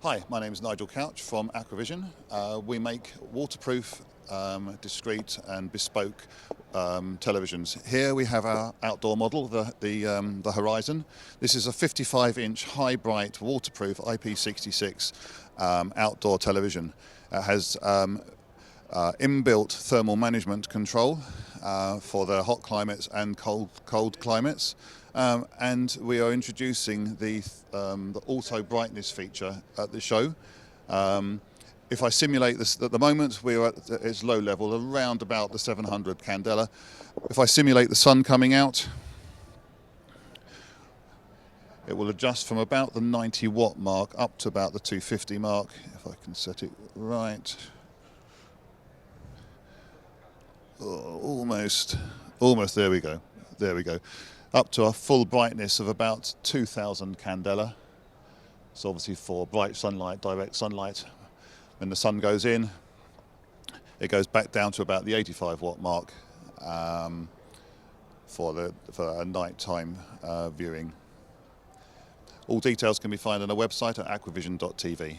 Hi, my name is Nigel Couch from Aquavision. We make waterproof, discreet and bespoke televisions. Here we have our outdoor model, the Horizon. This is a 55-inch high bright waterproof IP66 outdoor television. It has inbuilt thermal management control for the hot climates and cold climates. And we are introducing the auto brightness feature at the show. If I simulate this, at the moment we're at its low level, around about the 700 candela. If I simulate the sun coming out, it will adjust from about the 90 watt mark up to about the 250 mark, if I can set it right. Oh, almost, there we go, up to a full brightness of about 2000 candela. It's obviously for bright sunlight, direct sunlight. When the sun goes in, it goes back down to about the 85 watt mark for a nighttime viewing. All details can be found on our website at aquavision.tv.